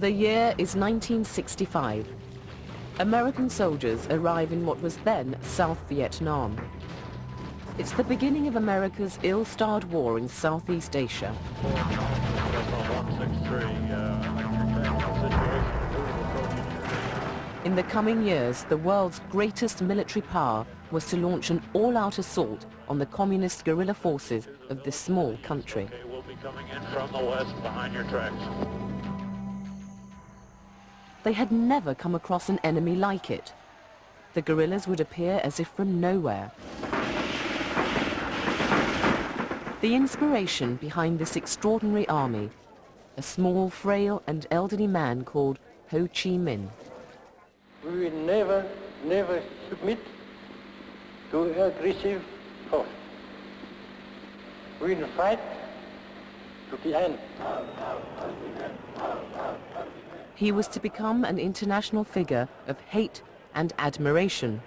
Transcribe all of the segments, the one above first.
The year is 1965. American soldiers arrive in what was then South Vietnam. It's the beginning of America's ill-starred war in Southeast Asia. In the coming years, the world's greatest military power was to launch an all-out assault on the communist guerrilla forces of this small country. Okay, we'll be coming in from the west behind your tracks. They had never come across an enemy like it. The guerrillas would appear as if from nowhere. The inspiration behind this extraordinary army, a small, frail and elderly man called Ho Chi Minh. We will never submit to aggressive force. We will fight to the end. He was to become an international figure of hate and admiration.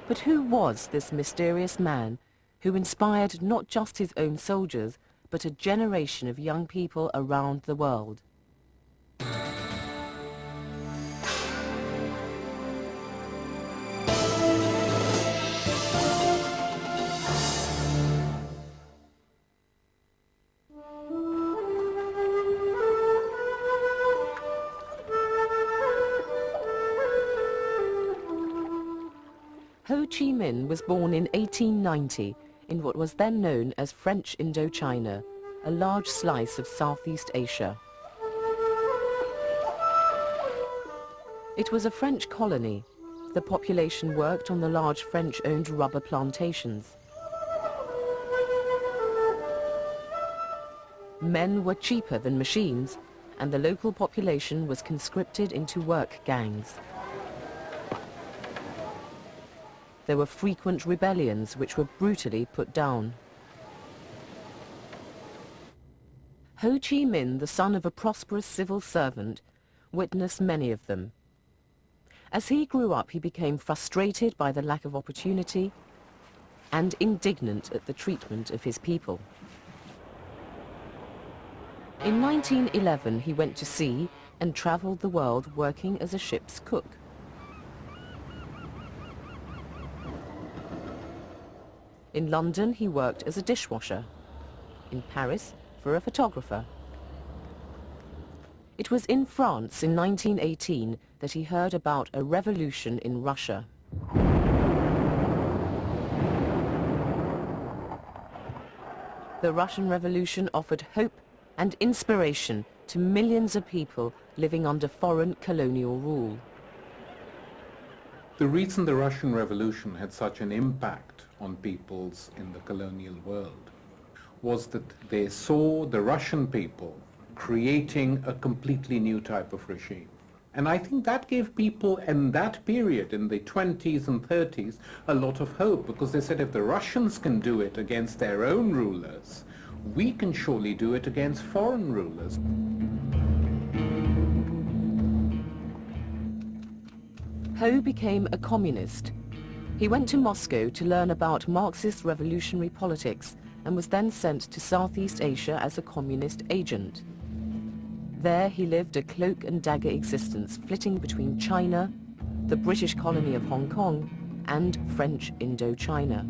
But who was this mysterious man who inspired not just his own soldiers, but a generation of young people around the world? Ho Chi Minh was born in 1890 in what was then known as French Indochina, a large slice of Southeast Asia. It was a French colony. The population worked on the large French-owned rubber plantations. Men were cheaper than machines, and the local population was conscripted into work gangs. There were frequent rebellions which were brutally put down. Ho Chi Minh, the son of a prosperous civil servant, witnessed many of them. As he grew up, he became frustrated by the lack of opportunity and indignant at the treatment of his people. In 1911, he went to sea and traveled the world working as a ship's cook. In London, he worked as a dishwasher. In Paris, for a photographer. It was in France in 1918 that he heard about a revolution in Russia. The Russian Revolution offered hope and inspiration to millions of people living under foreign colonial rule. The reason the Russian Revolution had such an impact on peoples in the colonial world was that they saw the Russian people creating a completely new type of regime. And I think that gave people in that period, in the 20s and 30s, a lot of hope, because they said if the Russians can do it against their own rulers, we can surely do it against foreign rulers. Ho became a communist. He went to Moscow to learn about Marxist revolutionary politics and was then sent to Southeast Asia as a communist agent. There he lived a cloak and dagger existence, flitting between China, the British colony of Hong Kong, and French Indochina.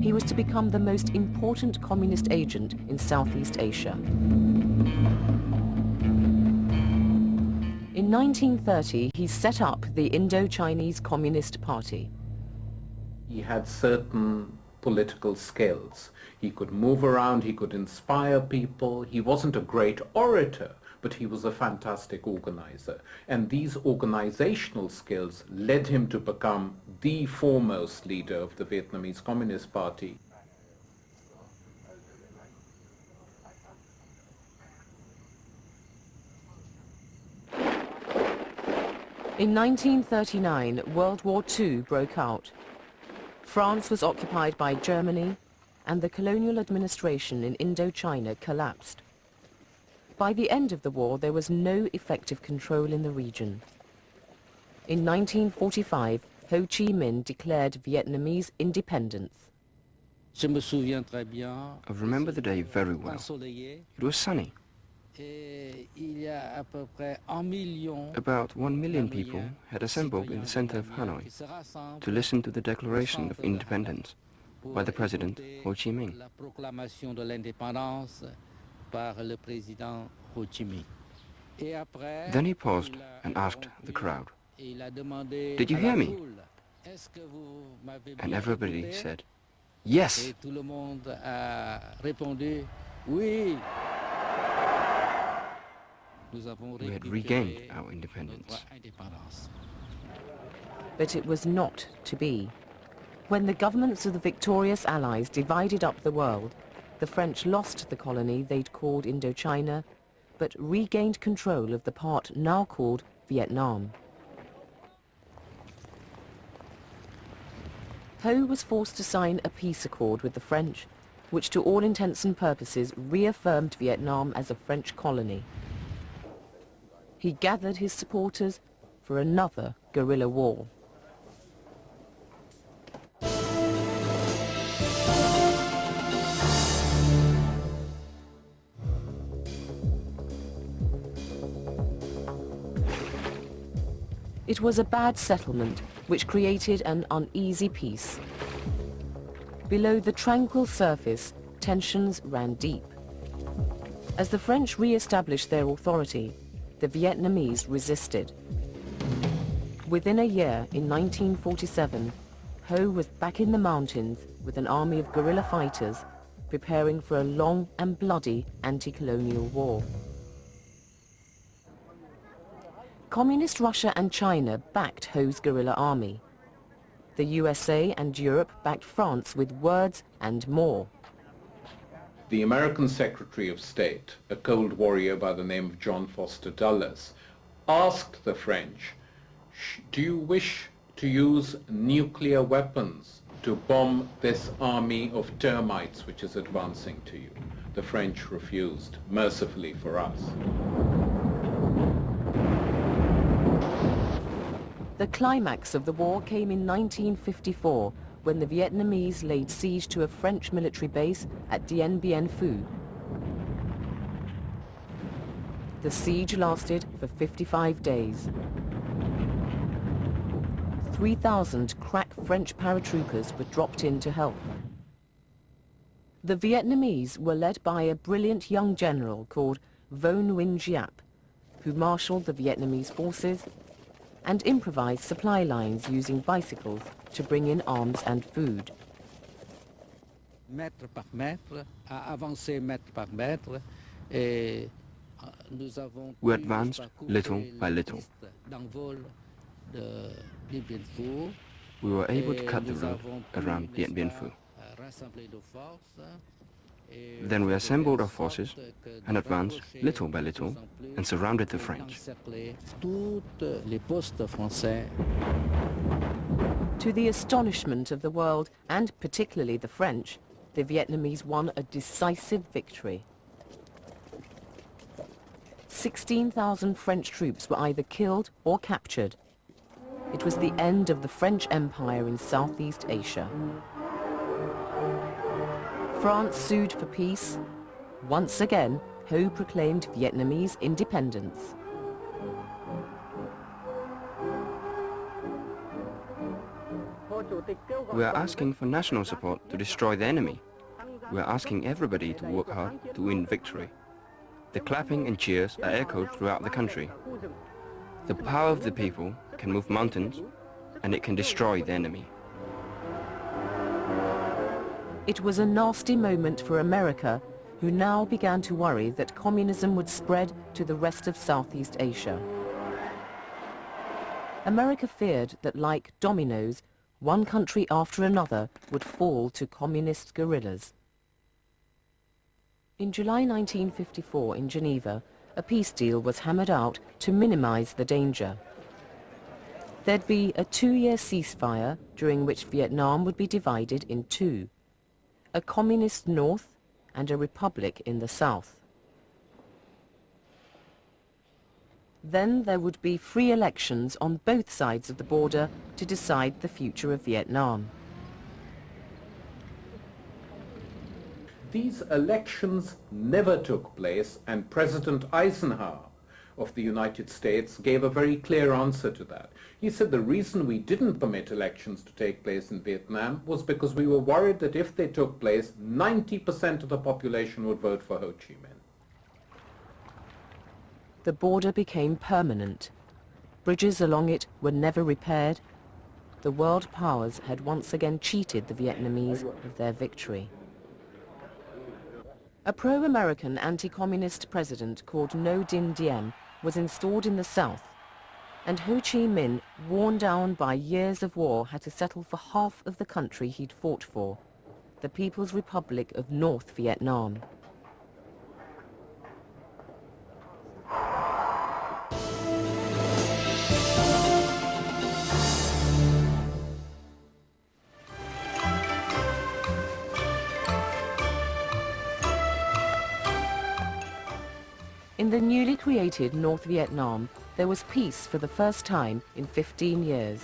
He was to become the most important communist agent in Southeast Asia. In 1930, he set up the Indo-Chinese Communist Party. He had certain political skills. He could move around, he could inspire people. He wasn't a great orator, but he was a fantastic organizer. And these organizational skills led him to become the foremost leader of the Vietnamese Communist Party. In 1939, World War II broke out. France was occupied by Germany, and the colonial administration in Indochina collapsed. By the end of the war, there was no effective control in the region. In 1945, Ho Chi Minh declared Vietnamese independence. I remember the day very well. It was sunny. About 1 million people had assembled in the center of Hanoi to listen to the Declaration of Independence by the President Ho Chi Minh. Then he paused and asked the crowd, "Did you hear me?" And everybody said, "Yes." We had regained our independence. But it was not to be. When the governments of the victorious Allies divided up the world, the French lost the colony they'd called Indochina, but regained control of the part now called Vietnam. Ho was forced to sign a peace accord with the French, which to all intents and purposes reaffirmed Vietnam as a French colony. He gathered his supporters for another guerrilla war. It was a bad settlement which created an uneasy peace. Below the tranquil surface, tensions ran deep. As the French re-established their authority, the Vietnamese resisted. Within a year, in 1947, Ho was back in the mountains with an army of guerrilla fighters preparing for a long and bloody anti-colonial war. Communist Russia and China backed Ho's guerrilla army. The USA and Europe backed France with words and more. The American Secretary of State, a Cold Warrior by the name of John Foster Dulles, asked the French, "Do you wish to use nuclear weapons to bomb this army of termites which is advancing to you?" The French refused, mercifully for us. The climax of the war came in 1954, when the Vietnamese laid siege to a French military base at Dien Bien Phu. The siege lasted for 55 days. 3,000 crack French paratroopers were dropped in to help. The Vietnamese were led by a brilliant young general called Vo Nguyen Giap, who marshaled the Vietnamese forces and improvised supply lines using bicycles to bring in arms and food. We advanced little by little. We were able to cut the road around Dien Bien Phu. Then we assembled our forces and advanced little by little and surrounded the French. To the astonishment of the world, and particularly the French, the Vietnamese won a decisive victory. 16,000 French troops were either killed or captured. It was the end of the French Empire in Southeast Asia. France sued for peace. Once again, Ho proclaimed Vietnamese independence. We are asking for national support to destroy the enemy. We are asking everybody to work hard to win victory. The clapping and cheers are echoed throughout the country. The power of the people can move mountains, and it can destroy the enemy. It was a nasty moment for America, who now began to worry that communism would spread to the rest of Southeast Asia. America feared that, like dominoes, one country after another would fall to communist guerrillas. In July 1954 in Geneva, a peace deal was hammered out to minimize the danger. There'd be a 2-year ceasefire during which Vietnam would be divided in two: a communist north and a republic in the south. Then there would be free elections on both sides of the border to decide the future of Vietnam. these elections never took place, and President Eisenhower of the United States gave a very clear answer to that. He said the reason we didn't permit elections to take place in Vietnam was because we were worried that if they took place, 90% of the population would vote for Ho Chi Minh. The border became permanent. Bridges along it were never repaired. The world powers had once again cheated the Vietnamese of their victory. A pro-American anti-communist president called Dien was installed in the south, and Ho Chi Minh, worn down by years of war, had to settle for half of the country he'd fought for, the People's Republic of North Vietnam. In the newly created North Vietnam, there was peace for the first time in 15 years.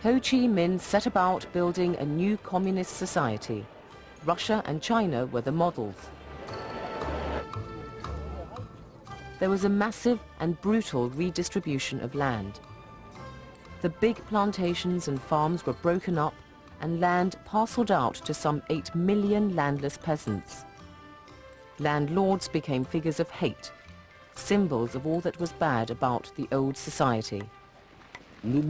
Ho Chi Minh set about building a new communist society. Russia and China were the models. There was a massive and brutal redistribution of land. The big plantations and farms were broken up and land parceled out to some 8 million landless peasants. Landlords became figures of hate, symbols of all that was bad about the old society. We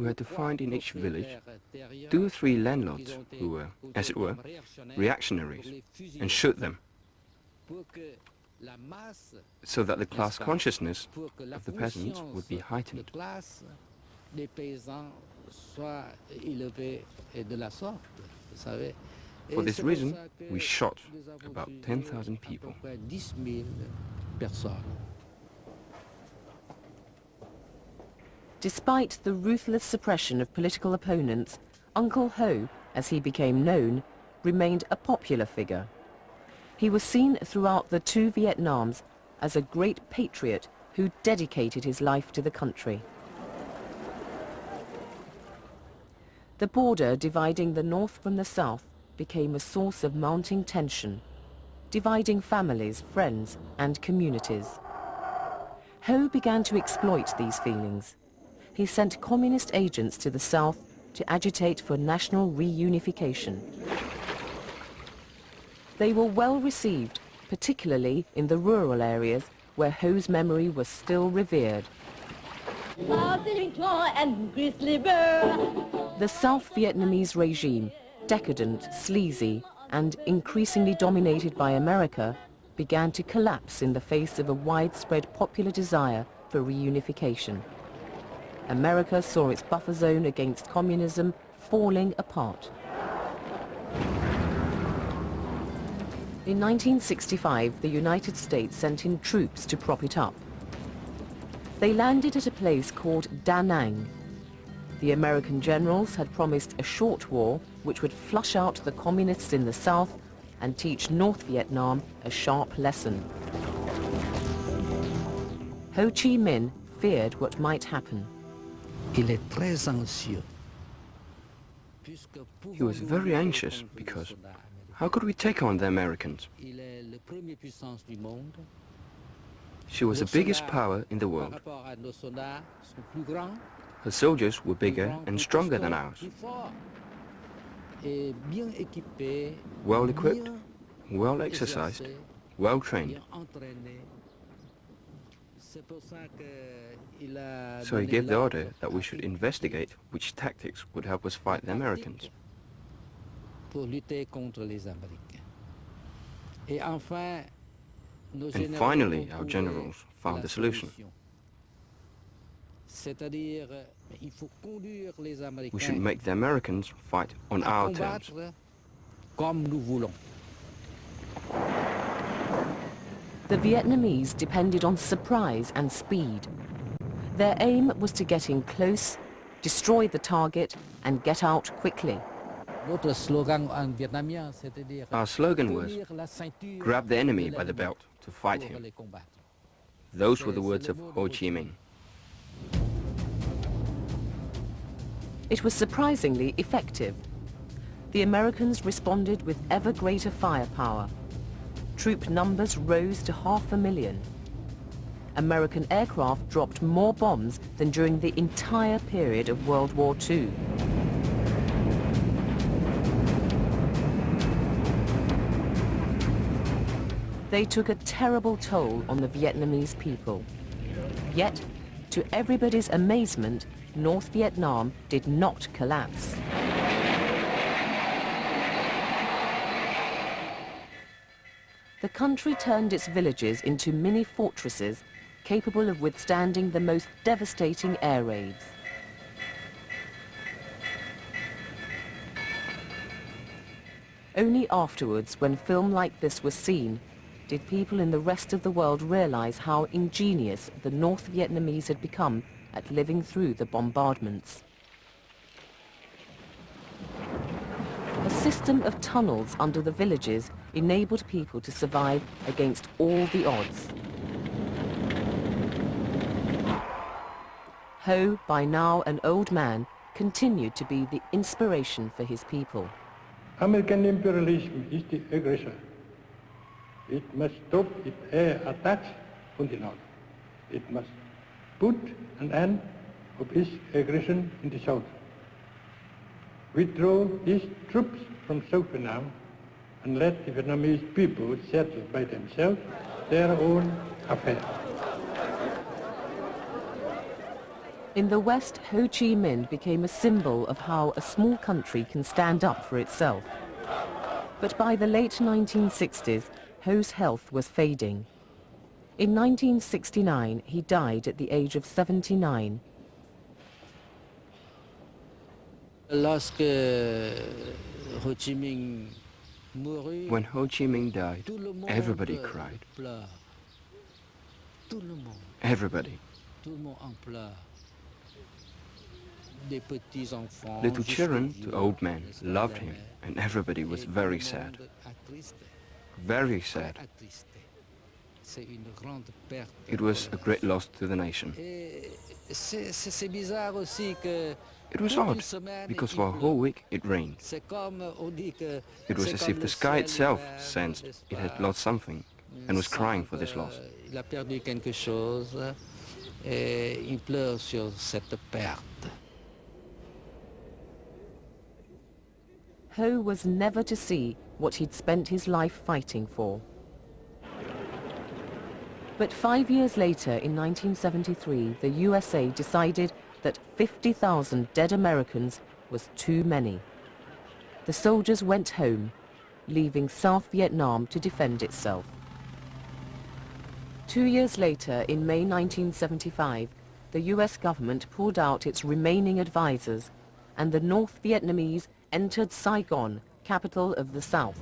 had to find in each village 2 or 3 landlords who were, as it were, reactionaries, and shoot them, so that the class consciousness of the peasants would be heightened. For this reason, we shot about 10,000 people. Despite the ruthless suppression of political opponents, Uncle Ho, as he became known, remained a popular figure. He was seen throughout the 2 Vietnams as a great patriot who dedicated his life to the country. The border dividing the north from the south became a source of mounting tension, dividing families, friends, and communities. Ho began to exploit these feelings. He sent communist agents to the south to agitate for national reunification. They were well received, particularly in the rural areas where Ho's memory was still revered. The South Vietnamese regime, decadent, sleazy, and increasingly dominated by America, began to collapse in the face of a widespread popular desire for reunification. America saw its buffer zone against communism falling apart. In 1965, the United States sent in troops to prop it up. They landed at a place called Da Nang. The American generals had promised a short war which would flush out the communists in the south and teach North Vietnam a sharp lesson. Ho Chi Minh feared what might happen. He was very anxious because how could we take on the Americans? She was the biggest power in the world. Her soldiers were bigger and stronger than ours. Well equipped, well exercised, well trained. So he gave the order that we should investigate which tactics would help us fight the Americans. And finally, our generals found the solution. We should make the Americans fight on our terms. The Vietnamese depended on surprise and speed. Their aim was to get in close, destroy the target, and get out quickly. Our slogan was, grab the enemy by the belt to fight him. Those were the words of Ho Chi Minh. It was surprisingly effective. The Americans responded with ever greater firepower. Troop numbers rose to 500,000. American aircraft dropped more bombs than during the entire period of World War II. They took a terrible toll on the Vietnamese people. Yet, to everybody's amazement, North Vietnam did not collapse. The country turned its villages into mini fortresses capable of withstanding the most devastating air raids. Only afterwards, when film like this was seen, did people in the rest of the world realize how ingenious the North Vietnamese had become at living through the bombardments. A system of tunnels under the villages enabled people to survive against all the odds. Ho, by now an old man, continued to be the inspiration for his people. American imperialism is the aggressor. It must stop its air attacks on the north. It must put an end of its aggression in the south. Withdraw these troops from South Vietnam and let the Vietnamese people settle by themselves their own affairs. In the West, Ho Chi Minh became a symbol of how a small country can stand up for itself. But by the late 1960s, Ho's health was fading. In 1969, he died at the age of 79. When Ho Chi Minh died, everybody cried. Everybody. Little children to old men loved him, and everybody was very sad. Very sad. It was a great loss to the nation. It was odd, because for a whole week it rained. It was as if the sky itself sensed it had lost something and was crying for this loss. Ho was never to see what he'd spent his life fighting for. But 5 years later, in 1973, the USA decided that 50,000 dead Americans was too many. The soldiers went home, leaving South Vietnam to defend itself. 2 years later, in May 1975, the US government pulled out its remaining advisors, and the North Vietnamese entered Saigon, capital of the South.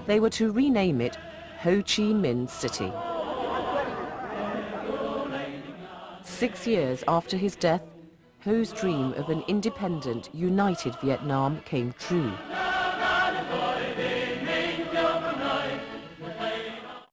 They were to rename it Ho Chi Minh City. 6 years after his death, Ho's dream of an independent, united Vietnam came true.